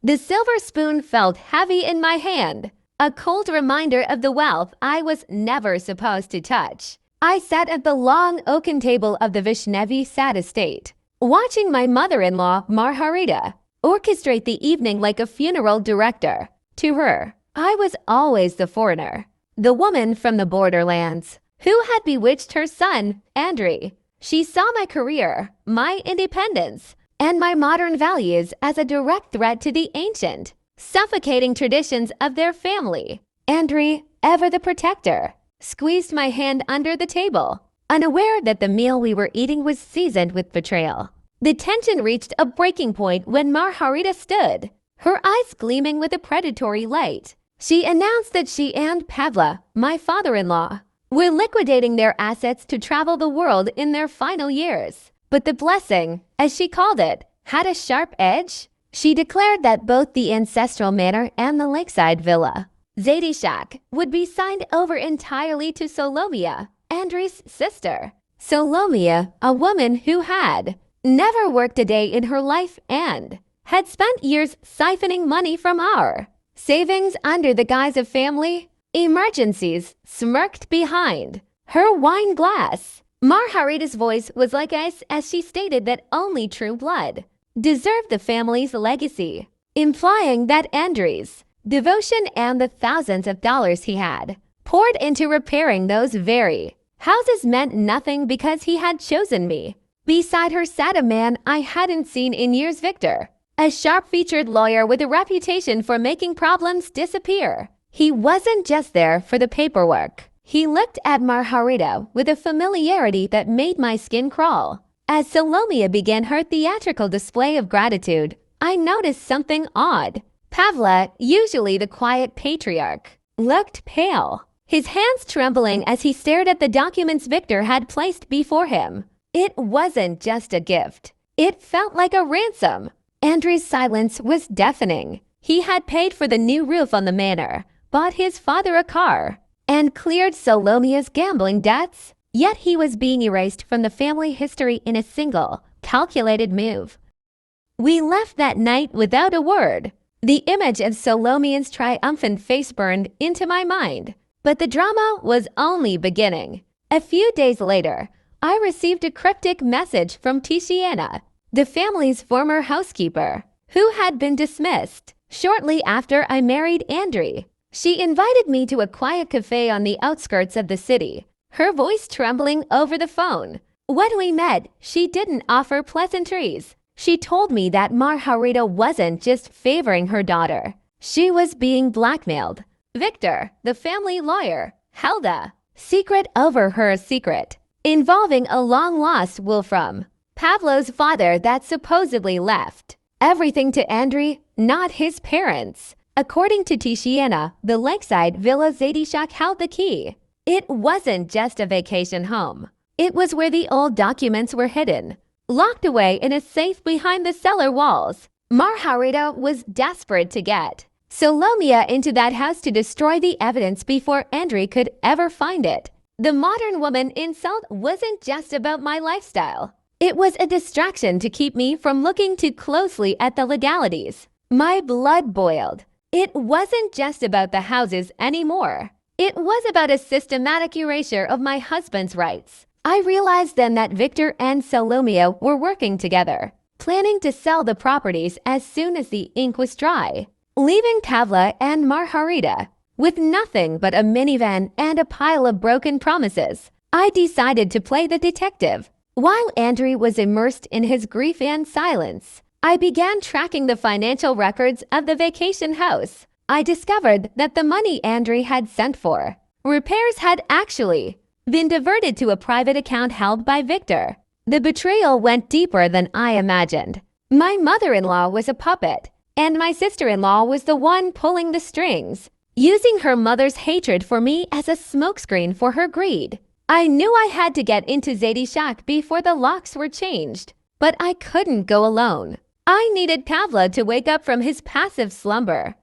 The silver spoon felt heavy in my hand, a cold reminder of the wealth I was never supposed to touch. I sat at the long oaken table of the Vyshnevyi Sad estate, watching my mother-in-law, Margarita, orchestrate the evening like a funeral director. To her, I was always the foreigner, the woman from the borderlands, who had bewitched her son, Andrei. She saw my career, my independence, and my modern values as a direct threat to the ancient, suffocating traditions of their family. Andrei, ever the protector, squeezed my hand under the table, unaware that the meal we were eating was seasoned with betrayal. The tension reached a breaking point when Margarita stood, her eyes gleaming with a predatory light. She announced that she and Pavla, my father-in-law, were liquidating their assets to travel the world in their final years. But the blessing, as she called it, had a sharp edge. She declared that both the ancestral manor and the lakeside villa, Zadyshak, would be signed over entirely to Solomia, Andrei's sister. Solomia, a woman who had never worked a day in her life and had spent years siphoning money from our savings under the guise of family emergencies, smirked behind her wine glass. Margarita's voice was like ice as she stated that only true blood deserved the family's legacy, implying that Andrei's devotion and the thousands of dollars he had poured into repairing those very houses meant nothing because he had chosen me. Beside her sat a man I hadn't seen in years, Victor, a sharp-featured lawyer with a reputation for making problems disappear. He wasn't just there for the paperwork. He looked at Margarita with a familiarity that made my skin crawl. As Solomia began her theatrical display of gratitude, I noticed something odd. Pavla, usually the quiet patriarch, looked pale, his hands trembling as he stared at the documents Victor had placed before him. It wasn't just a gift. It felt like a ransom. Andrei's silence was deafening. He had paid for the new roof on the manor, bought his father a car, and cleared Solomia's gambling debts. Yet he was being erased from the family history in a single, calculated move. We left that night without a word. The image of Solomia's triumphant face burned into my mind. But the drama was only beginning. A few days later, I received a cryptic message from Tatiana, the family's former housekeeper, who had been dismissed shortly after I married Andrei. She invited me to a quiet cafe on the outskirts of the city, her voice trembling over the phone. When we met, she didn't offer pleasantries. She told me that Margarita wasn't just favoring her daughter. She was being blackmailed. Victor, the family lawyer, held a secret over her secret, involving a long-lost Wolfram, Pavlo's father, that supposedly left everything to Andrei, not his parents. According to Tatiana, the lakeside Villa Zadyshak held the key. It wasn't just a vacation home. It was where the old documents were hidden, locked away in a safe behind the cellar walls. Margarita was desperate to get Solomia into that house to destroy the evidence before Andrei could ever find it. The modern woman insult wasn't just about my lifestyle. It was a distraction to keep me from looking too closely at the legalities. My blood boiled. It wasn't just about the houses anymore. It was about a systematic erasure of my husband's rights. I realized then that Victor and Solomia were working together, planning to sell the properties as soon as the ink was dry, leaving Pavla and Margarita with nothing but a minivan and a pile of broken promises. I decided to play the detective. While Andrei was immersed in his grief and silence, I began tracking the financial records of the vacation house. I discovered that the money Andrei had sent for repairs had actually been diverted to a private account held by Victor. The betrayal went deeper than I imagined. My mother-in-law was a puppet, and my sister-in-law was the one pulling the strings, using her mother's hatred for me as a smokescreen for her greed. I knew I had to get into Zadyshak before the locks were changed, but I couldn't go alone. I needed Pavla to wake up from his passive slumber.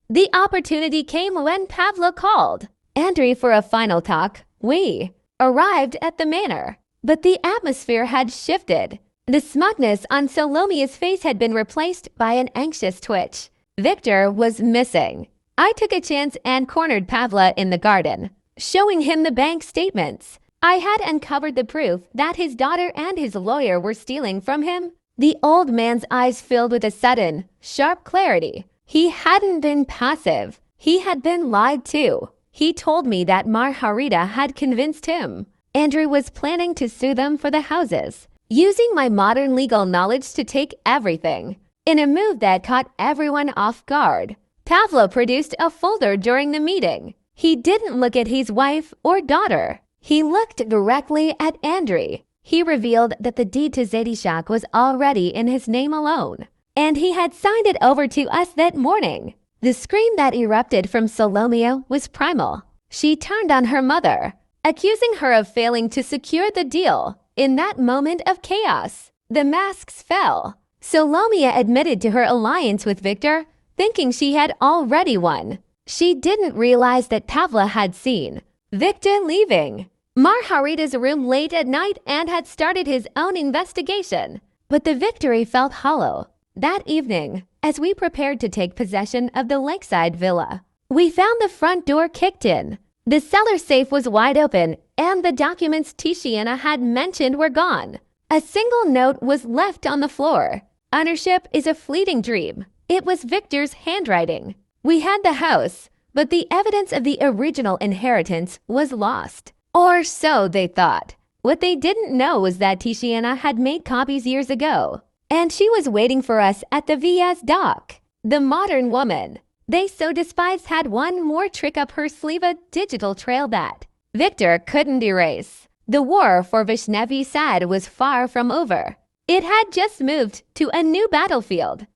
The opportunity came when Pavla called Andrei for a final talk. We arrived at the manor, but the atmosphere had shifted. The smugness on Solomia's face had been replaced by an anxious twitch. Victor was missing. I took a chance and cornered Pavla in the garden, showing him the bank statements. I had uncovered the proof that his daughter and his lawyer were stealing from him. The old man's eyes filled with a sudden, sharp clarity. He hadn't been passive. He had been lied to. He told me that Margarita had convinced him. Andrew was planning to sue them for the houses, using my modern legal knowledge to take everything. In a move that caught everyone off guard, Pavlo produced a folder during the meeting. He didn't look at his wife or daughter. He looked directly at Andrew. He revealed that the deed to Zadyshak was already in his name alone, and he had signed it over to us that morning. The scream that erupted from Salomia was primal. She turned on her mother, accusing her of failing to secure the deal. In that moment of chaos, the masks fell. Salomia admitted to her alliance with Victor, thinking she had already won. She didn't realize that Pavla had seen Victor leaving Margarita's room late at night and had started his own investigation. But the victory felt hollow. That evening, as we prepared to take possession of the lakeside villa, we found the front door kicked in. The cellar safe was wide open, and the documents Tiziana had mentioned were gone. A single note was left on the floor. Ownership is a fleeting dream. It was Victor's handwriting. We had the house, but the evidence of the original inheritance was lost. Or so they thought. What they didn't know was that Tiziana had made copies years ago, and she was waiting for us at the VS dock. The modern woman they so despised had one more trick up her sleeve, a digital trail that Victor couldn't erase. The war for Vyshnevyi Sad was far from over. It had just moved to a new battlefield.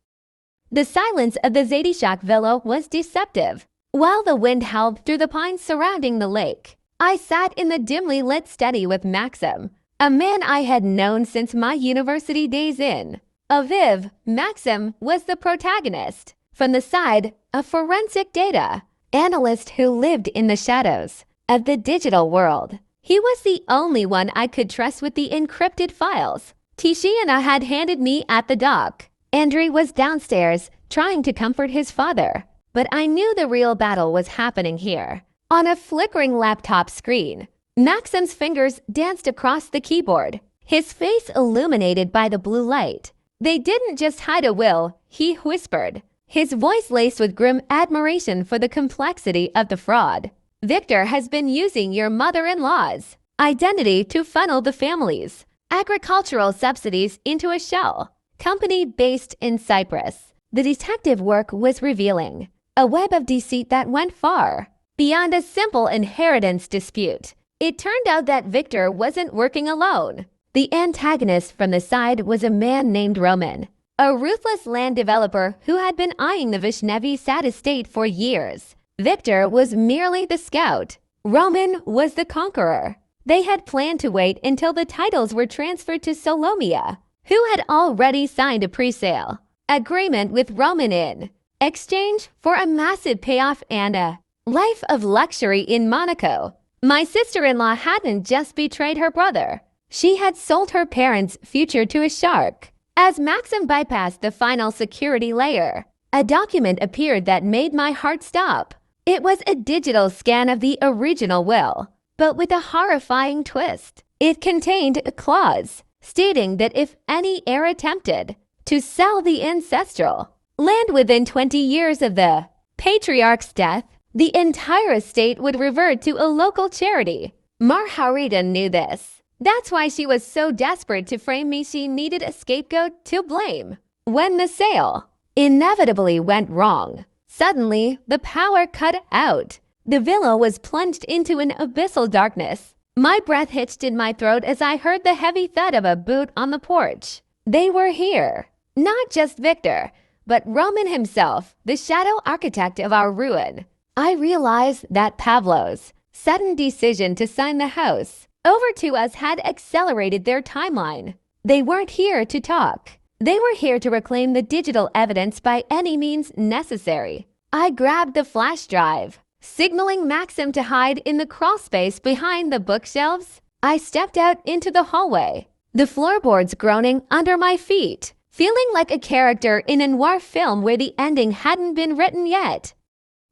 The silence of the Zadyshak villa was deceptive. While the wind howled through the pines surrounding the lake, I sat in the dimly lit study with Maxim, a man I had known since my university days in Aviv. Maxim was the protagonist, from the side of forensic data analyst who lived in the shadows of the digital world. He was the only one I could trust with the encrypted files Tiziana had handed me at the dock. Andrew was downstairs trying to comfort his father, but I knew the real battle was happening here. On a flickering laptop screen, Maxim's fingers danced across the keyboard, his face illuminated by the blue light. They didn't just hide a will, he whispered, his voice laced with grim admiration for the complexity of the fraud. Victor has been using your mother-in-law's identity to funnel the family's agricultural subsidies into a shell company based in Cyprus. The detective work was revealing a web of deceit that went far beyond a simple inheritance dispute. It turned out that Victor wasn't working alone. The antagonist from the side was a man named Roman, a ruthless land developer who had been eyeing the Vyshnevyi Sad estate for years. Victor was merely the scout. Roman was the conqueror. They had planned to wait until the titles were transferred to Salomia, who had already signed a pre-sale agreement with Roman in exchange for a massive payoff and a life of luxury in Monaco. My sister-in-law hadn't just betrayed her brother. She had sold her parents' future to a shark. As Maxim bypassed the final security layer, a document appeared that made my heart stop. It was a digital scan of the original will, but with a horrifying twist. It contained a clause stating that if any heir attempted to sell the ancestral land within 20 years of the patriarch's death, the entire estate would revert to a local charity. Margarita knew this. That's why she was so desperate to frame me. She needed a scapegoat to blame. When the sale inevitably went wrong, suddenly the power cut out. The villa was plunged into an abyssal darkness. My breath hitched in my throat as I heard the heavy thud of a boot on the porch. They were here. Not just Victor, but Roman himself, the shadow architect of our ruin. I realized that Pavlo's sudden decision to sign the house over to us had accelerated their timeline. They weren't here to talk. They were here to reclaim the digital evidence by any means necessary. I grabbed the flash drive, signaling Maxim to hide in the crawl space behind the bookshelves. I stepped out into the hallway, the floorboards groaning under my feet. feeling like a character in a noir film where the ending hadn't been written yet.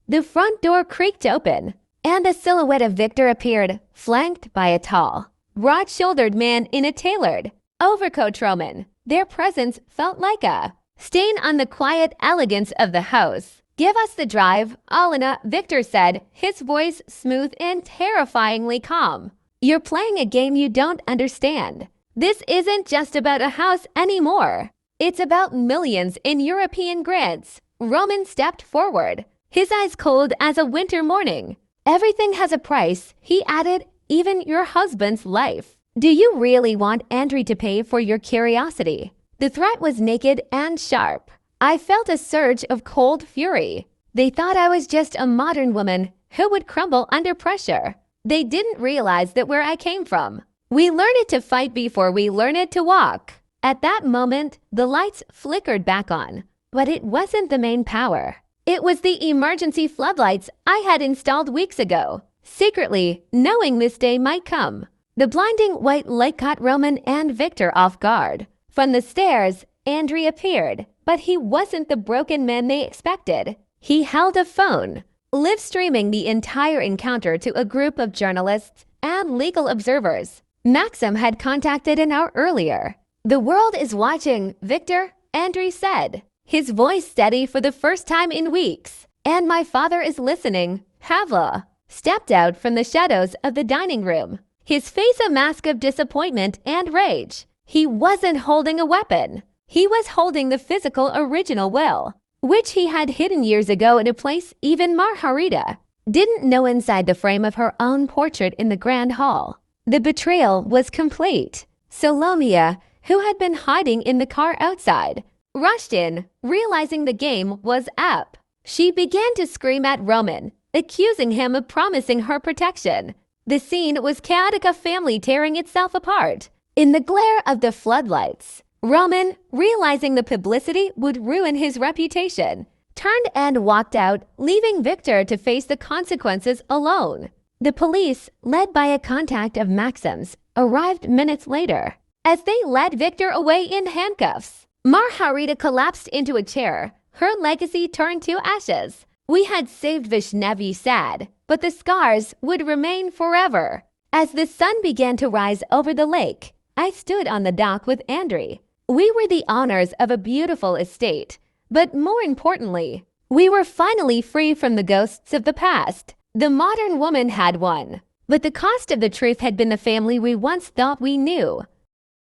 The front door creaked open, and the silhouette of Victor appeared, flanked by a tall, broad-shouldered man in a tailored overcoat. Roman. Their presence felt like a stain on the quiet elegance of the house. "Give us the drive, Alina," Victor said, his voice smooth and terrifyingly calm. "You're playing a game you don't understand. This isn't just about a house anymore. It's about millions in European grids." Roman stepped forward, his eyes cold as a winter morning. "Everything has a price," he added, "even your husband's life. Do you really want Andrew to pay for your curiosity?" The threat was naked and sharp. I felt a surge of cold fury. They thought I was just a modern woman who would crumble under pressure. They didn't realize that where I came from. We learned to fight before we learned to walk. At that moment, the lights flickered back on, but it wasn't the main power. It was the emergency floodlights I had installed weeks ago, secretly knowing this day might come. The blinding white light caught Roman and Victor off guard. From the stairs, Andrew appeared, but he wasn't the broken man they expected. He held a phone, live streaming the entire encounter to a group of journalists and legal observers Maxim had contacted an hour earlier. "The world is watching, Victor," Andrew said, his voice steady for the first time in weeks. "And my father is listening." Havla stepped out from the shadows of the dining room, his face a mask of disappointment and rage. He wasn't holding a weapon. He was holding the physical original will, which he had hidden years ago in a place even Margarita didn't know inside the frame of her own portrait in the grand hall. The betrayal was complete. Solomia, who had been hiding in the car outside, rushed in, realizing the game was up. She began to scream at Roman, accusing him of promising her protection. The scene was chaotic, a family tearing itself apart. In the glare of the floodlights, Roman, realizing the publicity would ruin his reputation, turned and walked out, leaving Victor to face the consequences alone. The police, led by a contact of Maxim's, arrived minutes later. As they led Victor away in handcuffs, Margarita collapsed into a chair, her legacy turned to ashes. "We had saved Vyshnevyi Sad, but the scars would remain forever." As the sun began to rise over the lake, I stood on the dock with Andrew. We were the owners of a beautiful estate, but more importantly, we were finally free from the ghosts of the past. The modern woman had won, but the cost of the truth had been the family we once thought we knew.